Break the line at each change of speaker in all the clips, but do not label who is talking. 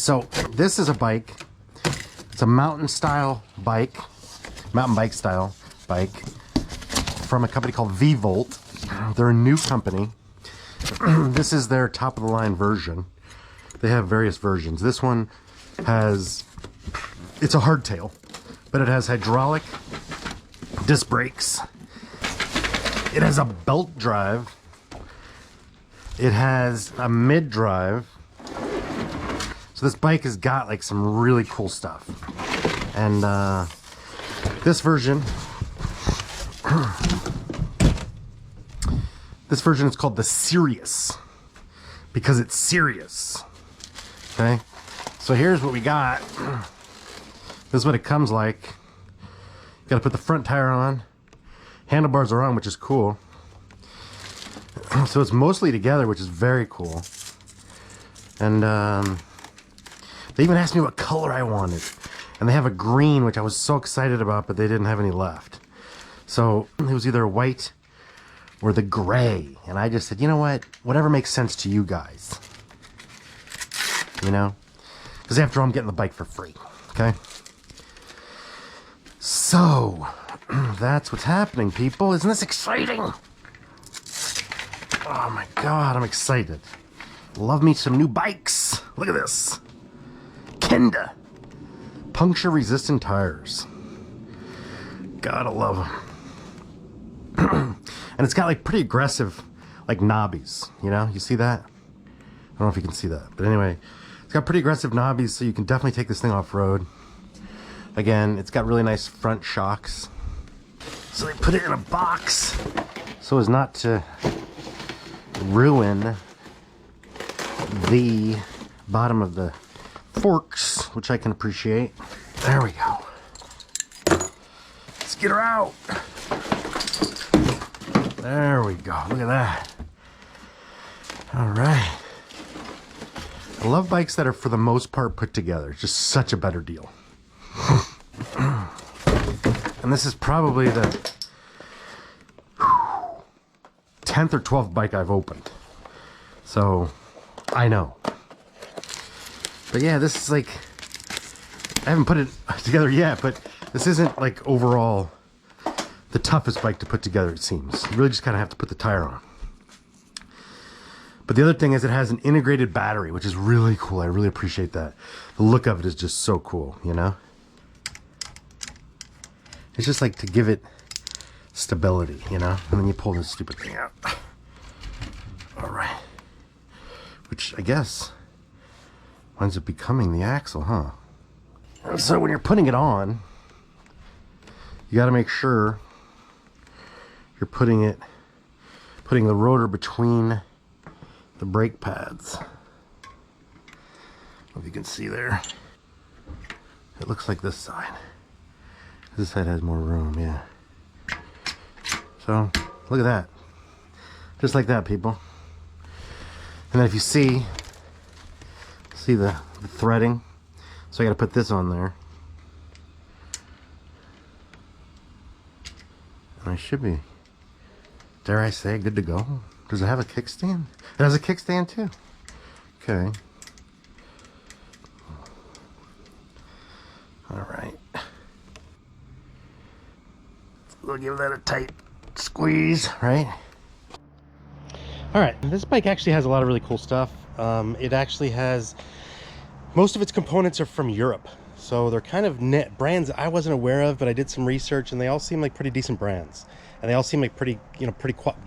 So this is a bike. It's a mountain bike style bike from a company called VVolt. They're a new company. This is their top of the line version. They have various versions. This one has, it's a hardtail, but it has hydraulic disc brakes. It has a belt drive. It has a mid drive. So this bike has got like some really cool stuff. And this version is called the Sirius because it's serious. Okay, so here's what we got. This is what it comes like. You gotta put the front tire on. Handlebars are on, which is cool. So it's mostly together, which is very cool. And they even asked me what color I wanted. And they have a green, which I was so excited about, but they didn't have any left. So it was either white or the gray. And I just said, you know what? Whatever makes sense to you guys. You know? Because after all, I'm getting the bike for free. Okay? So, that's what's happening, people. Isn't this exciting? Oh my God, I'm excited. Love me some new bikes. Look at this. Kenda. Puncture resistant tires. Gotta love them. And it's got like pretty aggressive like knobbies, you know? You see that? I don't know if you can see that. But anyway, it's got pretty aggressive knobbies, so you can definitely take this thing off-road. Again, it's got really nice front shocks. So they put it in a box so as not to ruin the bottom of the forks, which I can appreciate. There we go. Let's get her out. There we go. Look at that. All right. I love bikes that are for the most part put together. It's just such a better deal. And this is probably the 10th or 12th bike I've opened. So I know. But yeah, this is like, I haven't put it together yet, but this isn't like overall the toughest bike to put together, it seems. You really just kind of have to put the tire on. But the other thing is it has an integrated battery, which is really cool. I really appreciate that. The look of it is just so cool, you know? It's just like to give it stability, you know? And then you pull this stupid thing out. All right. Which I guess winds up becoming the axle, huh? And so when you're putting it on, you got to make sure you're putting the rotor between the brake pads. I don't know if you can see there. It looks like this side. This side has more room, yeah. So look at that. Just like that, people. And then if you see the threading. So I got to put this on there. And I should be, dare I say, good to go. Does it have a kickstand? It has a kickstand too. Okay. All right. We'll give that a tight squeeze, right? All right, this bike actually has a lot of really cool stuff. It actually has, most of its components are from Europe. So they're kind of brands I wasn't aware of, but I did some research and they all seem like pretty decent brands. And they all seem like pretty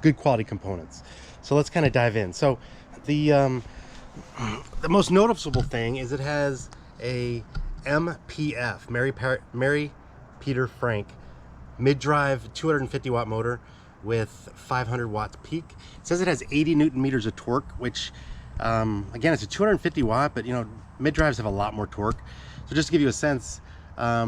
good quality components. So let's kind of dive in. So the most noticeable thing is it has a MPF, Mary Peter Frank, mid-drive 250 watt motor with 500 watts peak. It says it has 80 Newton meters of torque, which again, it's a 250 watt, but you know, mid-drives have a lot more torque. So just to give you a sense, a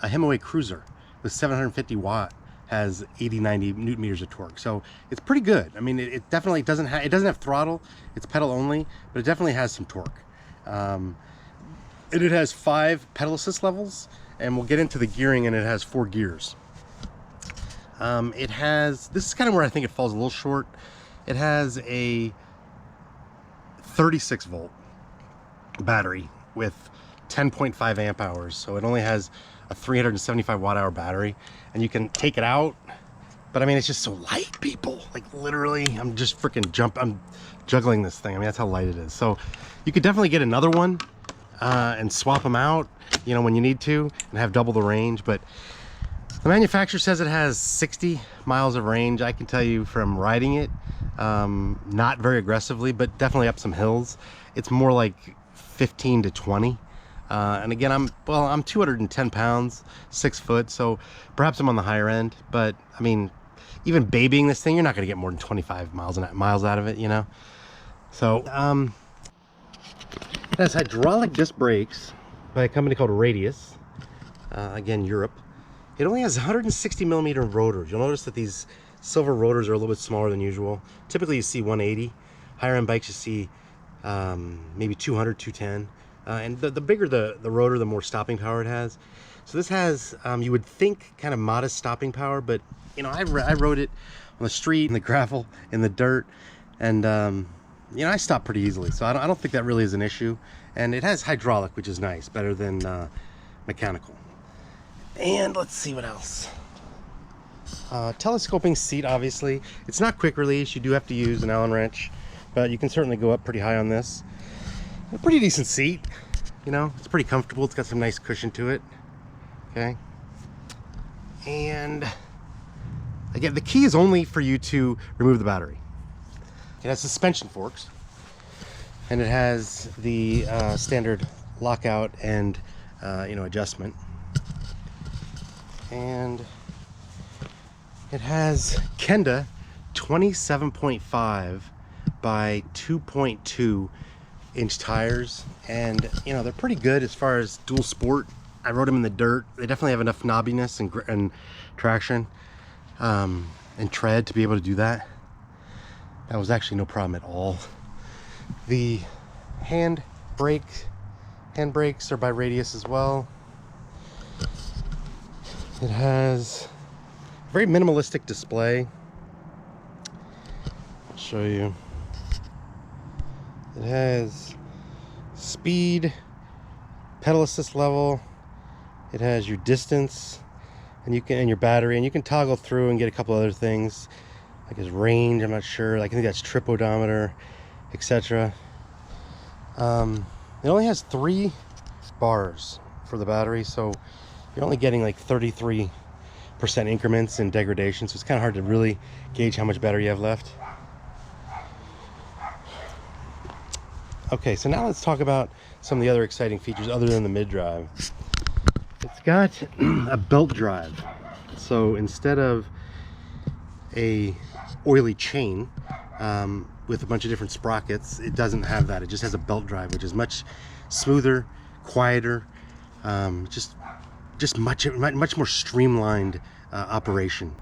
Himaway Cruiser with 750 watt has 80-90 Newton meters of torque. So it's pretty good. I mean, it definitely doesn't have throttle. It's pedal only, but it definitely has some torque. And it has 5 pedal assist levels, and we'll get into the gearing, and it has 4 gears. It has, this is kind of where I think it falls a little short. It has a 36 volt battery with 10.5 amp hours. So it only has a 375 watt hour battery, and you can take it out. But I mean, it's just so light, people. Like literally, I'm just freaking I'm juggling this thing. I mean, that's how light it is. So you could definitely get another one and swap them out, you know, when you need to, and have double the range. But the manufacturer says it has 60 miles of range. I can tell you from riding it, not very aggressively, but definitely up some hills, it's more like 15 to 20. And again, I'm 210 pounds, 6 foot, so perhaps I'm on the higher end. But I mean, even babying this thing, you're not going to get more than 25 miles out of it, you know. So it has hydraulic disc brakes by a company called Radius, again, Europe. It only has 160 millimeter rotors. You'll notice that these silver rotors are a little bit smaller than usual. Typically you see 180. Higher end bikes you see maybe 200, 210. And the bigger the rotor, the more stopping power it has. So this has, you would think, kind of modest stopping power, but you know, I rode it on the street, in the gravel, in the dirt, and you know, I stopped pretty easily. So I don't think that really is an issue. And it has hydraulic, which is nice, better than mechanical. And let's see what else. Telescoping seat, obviously. It's not quick release. You do have to use an Allen wrench, but you can certainly go up pretty high on this. A pretty decent seat, you know, it's pretty comfortable. It's got some nice cushion to it. Okay, and again, the key is only for you to remove the battery. It has suspension forks, and it has the standard lockout and you know, adjustment, and it has Kenda 27.5 by 2.2 inch tires, and you know, they're pretty good as far as dual sport. I rode them in the dirt. They definitely have enough knobbiness and traction and tread to be able to do that. That was actually no problem at all. The hand brakes are by Radius as well. It has a very minimalistic display. I'll show you. It has speed, pedal assist level. It has your distance, and your battery, and you can toggle through and get a couple other things, like his range. I'm not sure. Like, I think that's trip odometer, etc. It only has 3 bars for the battery, so you're only getting like 33% increments in degradation. So it's kind of hard to really gauge how much battery you have left. Okay, so now let's talk about some of the other exciting features other than the mid-drive. It's got a belt drive. So instead of a oily chain with a bunch of different sprockets, it doesn't have that. It just has a belt drive, which is much smoother, quieter, just much more streamlined operation.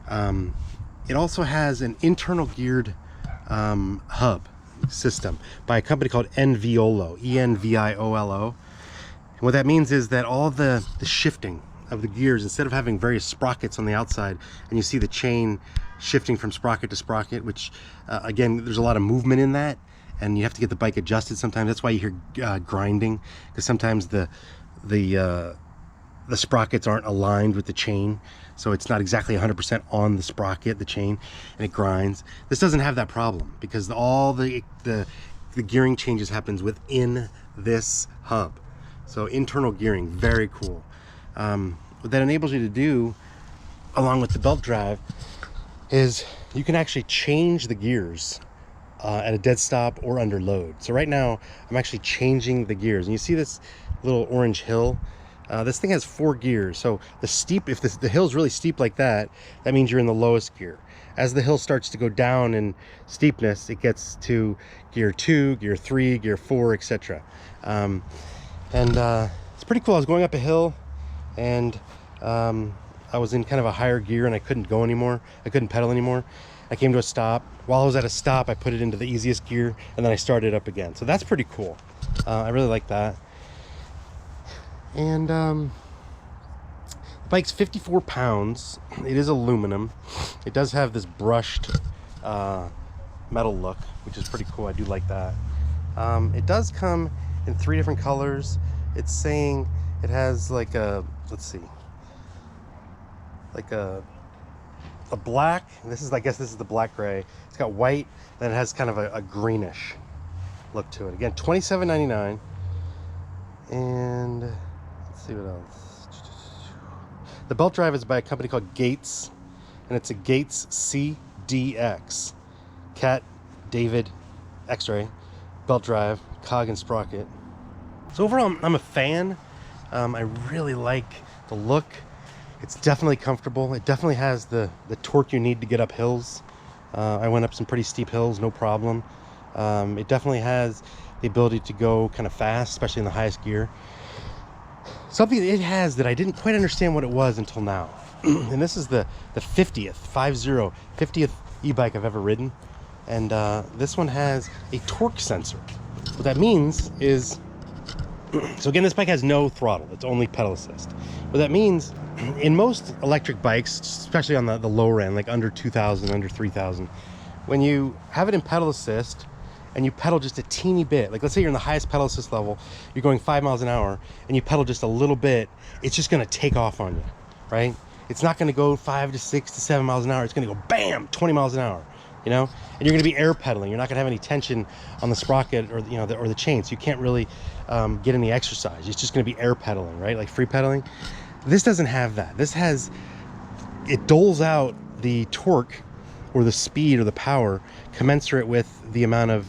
It also has an internal geared hub system by a company called Enviolo, E-N-V-I-O-L-O. And what that means is that all the shifting of the gears, instead of having various sprockets on the outside, and you see the chain shifting from sprocket to sprocket, which again, there's a lot of movement in that, and you have to get the bike adjusted sometimes. That's why you hear grinding, because sometimes the sprockets aren't aligned with the chain, so it's not exactly 100% on the sprocket, the chain, and it grinds. This doesn't have that problem because all the gearing changes happens within this hub. So internal gearing, very cool. What that enables you to do, along with the belt drive, is you can actually change the gears at a dead stop or under load. So right now I'm actually changing the gears, and you see this little orange hill. This thing has 4 gears, so if the hill's really steep like that, that means you're in the lowest gear. As the hill starts to go down in steepness, it gets to gear 2, gear 3, gear 4, etc. It's pretty cool. I was going up a hill, and I was in kind of a higher gear, and I couldn't go anymore. I couldn't pedal anymore. I came to a stop. While I was at a stop, I put it into the easiest gear, and then I started up again. So that's pretty cool. I really like that. And the bike's 54 pounds. It is aluminum. It does have this brushed metal look, which is pretty cool. I do like that. It does come in 3 different colors. it's saying it has like a, let's see, like a black. This is, I guess this is the black gray. It's got white, then it has kind of a greenish look to it. Again, $27.99. And let's see what else. The belt drive is by a company called Gates, and it's a Gates CDX. Cat, David, X-ray, belt drive, cog and sprocket. So overall, I'm a fan. I really like the look. It's definitely comfortable. It definitely has the torque you need to get up hills. I went up some pretty steep hills, no problem. It definitely has the ability to go kind of fast, especially in the highest gear. Something that it has that I didn't quite understand what it was until now. And this is the 50th e-bike I've ever ridden. And this one has a torque sensor. What that means is, so again, this bike has no throttle. It's only pedal assist. What that means, in most electric bikes, especially on the lower end, like under 2,000, under 3,000, when you have it in pedal assist and you pedal just a teeny bit, like let's say you're in the highest pedal assist level, you're going 5 miles an hour, and you pedal just a little bit, it's just gonna take off on you, right? It's not gonna go 5 to 6 to 7 miles an hour. It's gonna go bam, 20 miles an hour, you know? And you're gonna be air pedaling. You're not gonna have any tension on the sprocket or, you know, or the chain, so you can't really get any exercise. It's just gonna be air pedaling, right? Like free pedaling. This doesn't have that. This has, it doles out the torque or the speed or the power commensurate with the amount of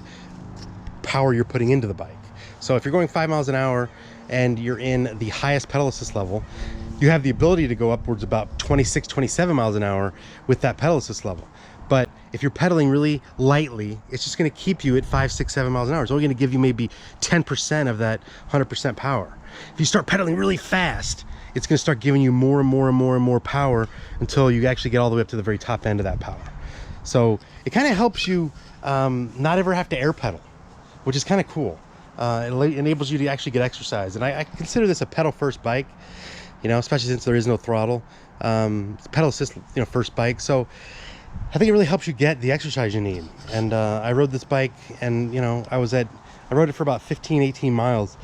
power you're putting into the bike. So if you're going 5 miles an hour and you're in the highest pedal assist level, you have the ability to go upwards about 26, 27 miles an hour with that pedal assist level. But if you're pedaling really lightly, it's just going to keep you at 5, 6, 7 miles an hour. It's only going to give you maybe 10% of that 100% power. If you start pedaling really fast, it's going to start giving you more and more and more and more power until you actually get all the way up to the very top end of that power. So it kind of helps you not ever have to air pedal, which is kind of cool. It enables you to actually get exercise. And I consider this a pedal first bike, you know, especially since there is no throttle. It's pedal assist, you know, first bike. So I think it really helps you get the exercise you need. And I rode this bike, and you know, I rode it for about 15, 18 miles,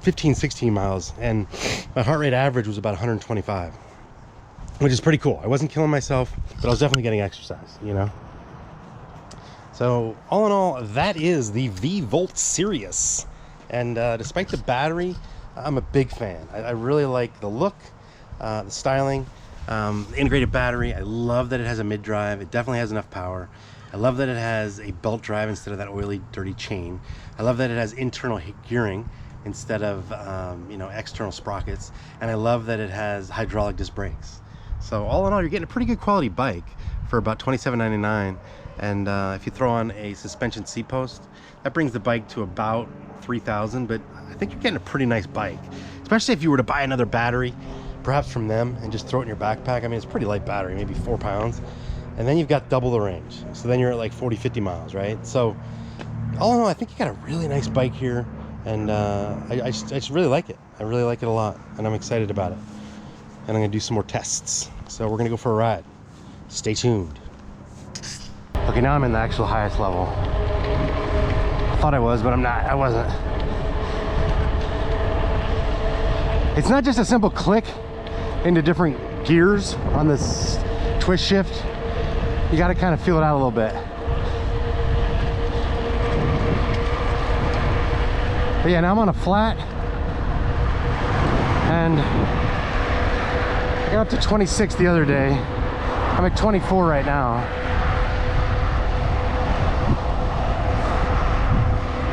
15, 16 miles, and my heart rate average was about 125, which is pretty cool. I wasn't killing myself, but I was definitely getting exercise, you know. So all in all, that is the VVolt Sirius. And despite the battery, I'm a big fan. I really like the look, the styling, the integrated battery. I love that it has a mid drive. It definitely has enough power. I love that it has a belt drive instead of that oily, dirty chain. I love that it has internal gearing instead of you know, external sprockets. And I love that it has hydraulic disc brakes. So all in all, you're getting a pretty good quality bike for about $27.99. And if you throw on a suspension seat post, that brings the bike to about $3,000. But I think you're getting a pretty nice bike, especially if you were to buy another battery, perhaps from them, and just throw it in your backpack. I mean, it's a pretty light battery, maybe 4 pounds. And then you've got double the range. So then you're at like 40, 50 miles, right? So all in all, I think you got a really nice bike here. And I just really like it. I really like it a lot. And I'm excited about it. And I'm going to do some more tests. So we're going to go for a ride. Stay tuned. Okay, now I'm in the actual highest level. I thought I was, but I'm not. I wasn't. It's not just a simple click into different gears on this twist shift. You got to kind of feel it out a little bit. But yeah, now I'm on a flat, and I got up to 26 the other day. I'm at 24 right now.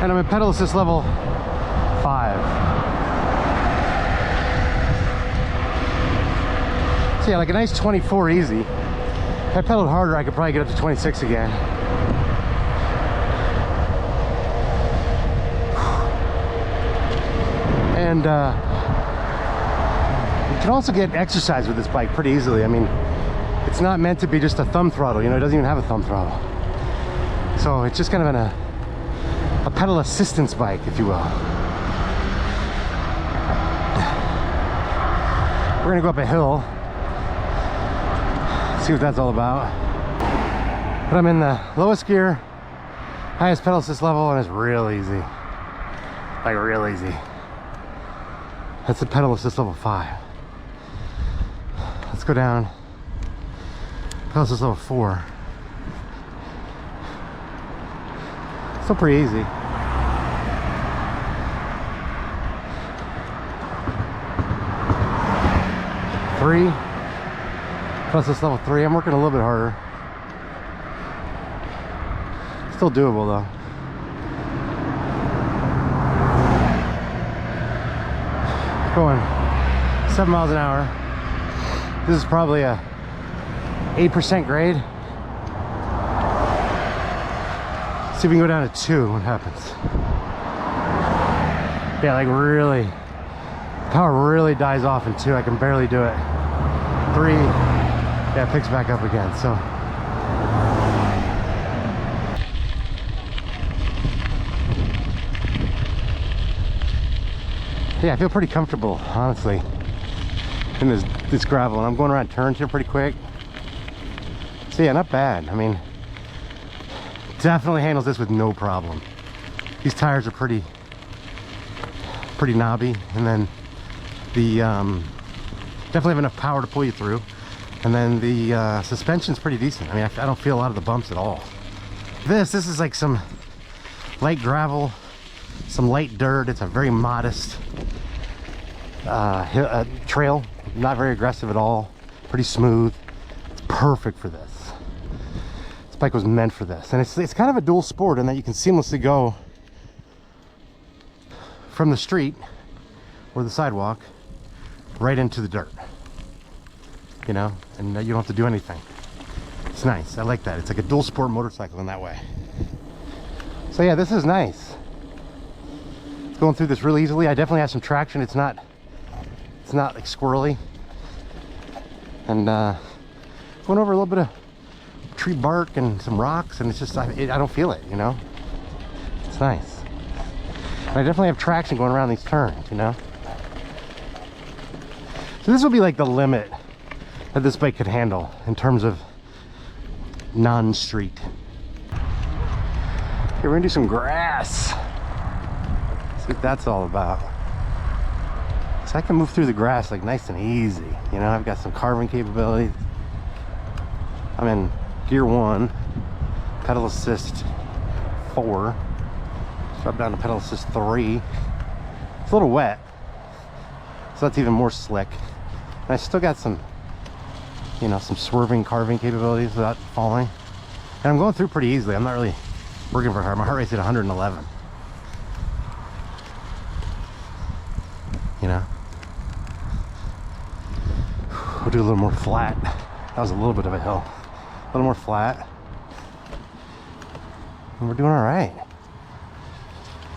And I'm at pedal assist level 5. So yeah, like a nice 24 easy. If I pedaled harder, I could probably get up to 26 again. And you can also get exercise with this bike pretty easily. I mean, it's not meant to be just a thumb throttle, you know, it doesn't even have a thumb throttle. So it's just kind of a pedal assistance bike, if you will. We're gonna go up a hill, see what that's all about. But I'm in the lowest gear, highest pedal assist level, and it's real easy. Like real easy. That's the pedal assist level 5. Let's go down. Pedal assist level 4. Still pretty easy. Three. Plus this level 3. I'm working a little bit harder. Still doable though. Going 7 miles an hour. This is probably a 8% grade. See if we can go down to 2. What happens? Yeah, like really, power really dies off in 2. I can barely do it. 3, yeah, it picks back up again. So yeah, I feel pretty comfortable, honestly, in this gravel, and I'm going around turns here pretty quick. So yeah, not bad. I mean, definitely handles this with no problem. These tires are pretty knobby, and then the definitely have enough power to pull you through, and then the suspension's pretty decent. I mean, I don't feel a lot of the bumps at all. This is like some light gravel, some light dirt. It's a very modest trail, not very aggressive at all, pretty smooth. It's perfect for this. This bike was meant for this, and it's kind of a dual sport in that you can seamlessly go from the street or the sidewalk right into the dirt, you know, and you don't have to do anything. It's nice. I like that. It's like a dual sport motorcycle in that way. So yeah, this is nice. It's going through this really easily. I definitely have some traction. It's not like squirrely, and going over a little bit of tree bark and some rocks, and it's just I don't feel it, you know. It's nice. And I definitely have traction going around these turns, you know. So this will be like the limit that this bike could handle in terms of non-street. Okay, we're gonna do some grass. See what that's all about. So I can move through the grass like nice and easy. You know, I've got some carving capabilities. I'm in gear 1, pedal assist 4. Drop down to pedal assist 3. It's a little wet, so that's even more slick. And I still got some, you know, some swerving, carving capabilities without falling. And I'm going through pretty easily. I'm not really working for hard. My heart rate's at 111. You know? We'll do a little more flat. That was a little bit of a hill. A little more flat. And we're doing all right.